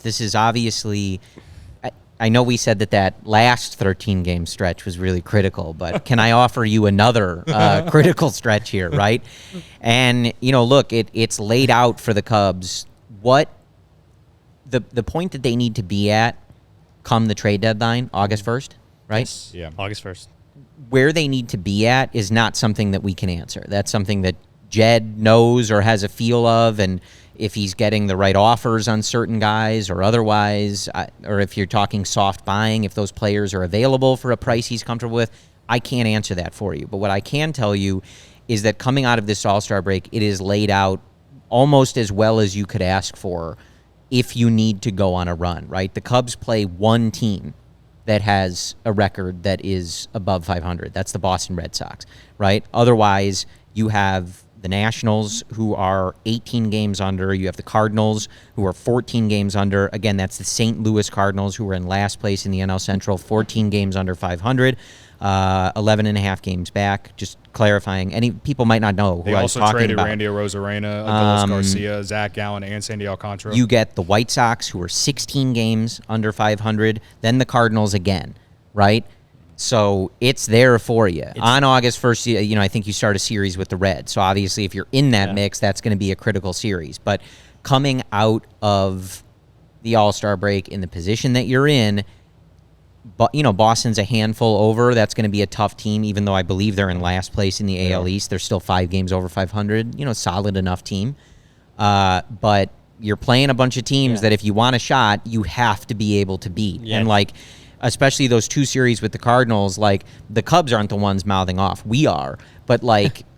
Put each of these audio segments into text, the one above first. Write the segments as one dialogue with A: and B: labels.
A: This is obviously, I know we said that last 13-game stretch was really critical, but can I offer you another critical stretch here, right? And, look, it's laid out for the Cubs what the point that they need to be at come the trade deadline, August 1st, right?
B: Yes. Yeah, August 1st.
A: Where they need to be at is not something that we can answer. That's something that Jed knows or has a feel of, and if he's getting the right offers on certain guys or otherwise, or if you're talking soft buying, if those players are available for a price he's comfortable with, I can't answer that for you. But what I can tell you is that coming out of this All-Star break, it is laid out almost as well as you could ask for if you need to go on a run, right? The Cubs play one team that has a record that is above 500. That's the Boston Red Sox, right? Otherwise, you have the Nationals, who are 18 games under. You have the Cardinals, who are 14 games under. Again, that's the St. Louis Cardinals, who are in last place in the NL Central, 14 games under 500, 11 and a half games back. Just clarifying. Any people might not know who I was talking about.
C: They also traded Randy Arozarena, Adolis Garcia, Zach Gallen, and Sandy Alcantara.
A: You get the White Sox, who are 16 games under 500, then the Cardinals again, right? So it's there for you. On August 1st, I think you start a series with the Reds. So obviously if you're in that mix, that's going to be a critical series. But coming out of the All-Star break in the position that you're in, but Boston's a handful over. That's going to be a tough team, even though I believe they're in last place in the AL East. They're still 5 games over 500. Solid enough team. But you're playing a bunch of teams that if you want a shot, you have to be able to beat. Yeah. And especially those 2 series with the Cardinals, the Cubs aren't the ones mouthing off. We are. But,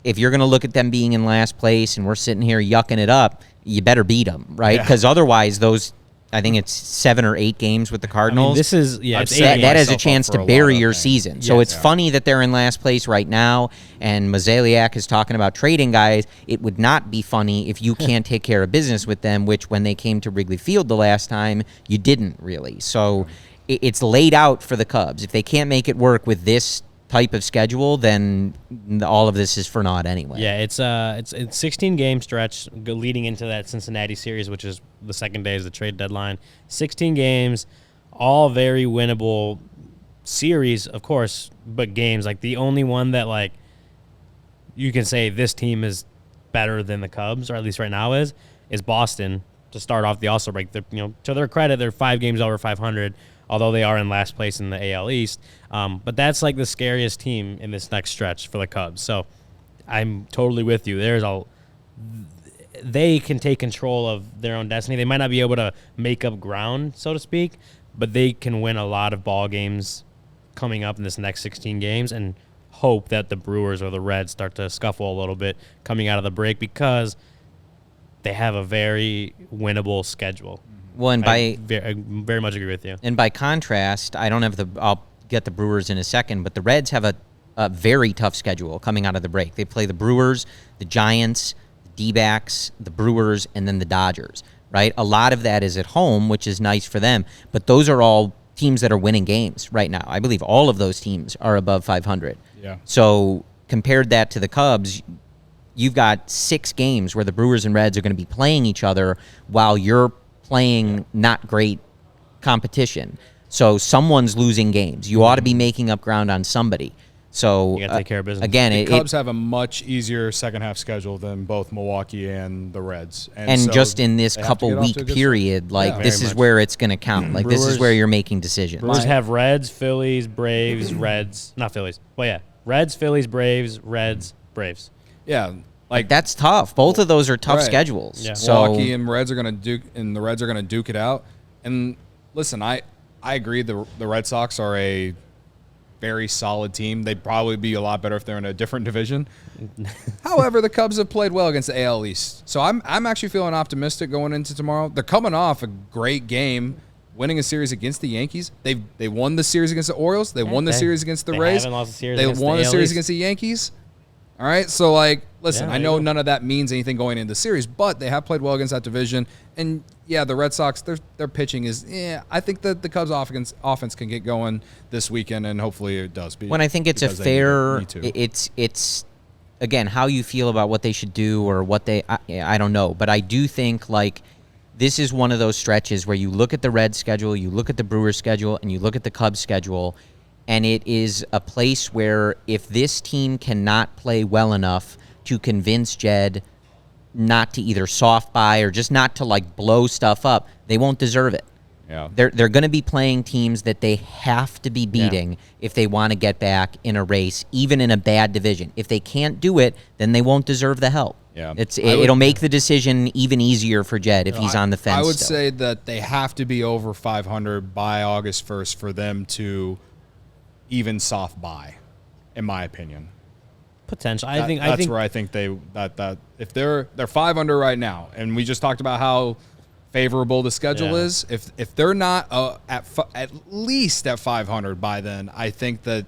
A: if you're going to look at them being in last place and we're sitting here yucking it up, you better beat them, right? Because otherwise those, I think it's 7 or 8 games with the Cardinals.
B: This is,
A: that has a chance to bury your season. So it's funny that they're in last place right now, and Mozeliak is talking about trading guys. It would not be funny if you can't take care of business with them, which when they came to Wrigley Field the last time, you didn't really. So it's laid out for the Cubs. If they can't make it work with this type of schedule, then all of this is for naught anyway.
B: Yeah, it's 16-game stretch leading into that Cincinnati series, which is the second day is the trade deadline. 16 games, all very winnable series, of course, but games. The only one that you can say this team is better than the Cubs, or at least right now is Boston to start off the All-Star break. To their credit, they're 5 games over 500. Although they are in last place in the AL East. But that's the scariest team in this next stretch for the Cubs. So I'm totally with you. They can take control of their own destiny. They might not be able to make up ground, so to speak, but they can win a lot of ball games coming up in this next 16 games and hope that the Brewers or the Reds start to scuffle a little bit coming out of the break because they have a very winnable schedule.
A: Well, and
B: I very much agree with you.
A: And by contrast, I'll get the Brewers in a second, but the Reds have a very tough schedule coming out of the break. They play the Brewers, the Giants, the D-backs, the Brewers, and then the Dodgers, right? A lot of that is at home, which is nice for them, but those are all teams that are winning games right now. I believe all of those teams are above 500.
C: Yeah.
A: So compared that to the Cubs, you've got 6 games where the Brewers and Reds are going to be playing each other while you're playing not great competition. So someone's losing games. You ought to be making up ground on somebody. So
B: you got to take care of business.
A: Again,
C: the Cubs have a much easier second half schedule than both Milwaukee and the Reds.
A: And so just in this couple week period, this is where it's going to count. This is where you're making decisions.
B: Brewers have Reds, Phillies, Braves, Reds. Not Phillies. Well, yeah. Reds, Phillies, Braves, Reds, Braves.
C: Yeah.
A: That's tough. Both of those are tough schedules.
C: Yeah. So Milwaukee and Reds are going to the Reds are going to duke it out. And listen, I agree. The Red Sox are a very solid team. They'd probably be a lot better if they're in a different division. However, the Cubs have played well against the AL East, so I'm actually feeling optimistic going into tomorrow. They're coming off a great game, winning a series against the Yankees. They won the series against the Orioles. They won the series against the Rays.
B: They won
C: the series against the Yankees. All right, so listen, I know none of that means anything going into the series, but they have played well against that division. And the Red Sox, their pitching is, I think that the Cubs offense can get going this weekend, and hopefully it does.
A: When I think it's a fair, it's again how you feel about what they should do or what they, I don't know, but I do think this is one of those stretches where you look at the Reds schedule, you look at the Brewers schedule, and you look at the Cubs schedule, and it is a place where if this team cannot play well enough to convince Jed not to either soft buy or just not to like blow stuff up, they won't deserve it.
C: Yeah.
A: They're going to be playing teams that they have to be beating if they want to get back in a race, even in a bad division. If they can't do it, then they won't deserve the help.
C: Yeah.
A: It'll make the decision even easier for Jed if he's on the fence.
C: I would
A: still.
C: say that they have to be over 500 by August 1st for them to even soft buy, in my opinion.
B: Potential.
C: That's where I think that if they're 500 right now, and we just talked about how favorable the schedule is. If they're not at least at 500 by then, I think that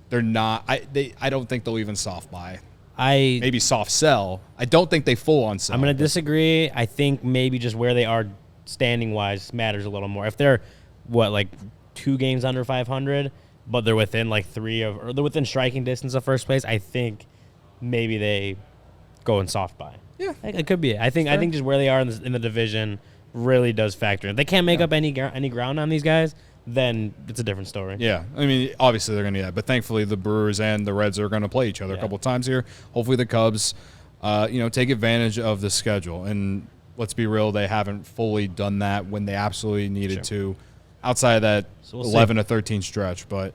C: they're not. I don't think they'll even soft buy. Maybe soft sell. I don't think they full on sell.
B: I'm going to disagree. I think maybe just where they are standing wise matters a little more. If they're like 2 games under 500, but they're within like 3 or they're within striking distance of first place, I think maybe they go and soft buy.
C: Yeah,
B: it could be. I think just where they are in the division really does factor in. If they can't make up any ground on these guys, then it's a different story.
C: Yeah, I mean, obviously they're going to do that, but thankfully the Brewers and the Reds are going to play each other a couple times here. Hopefully the Cubs, take advantage of the schedule. And let's be real, they haven't fully done that when they absolutely needed to, outside of that 11 to 13 stretch. But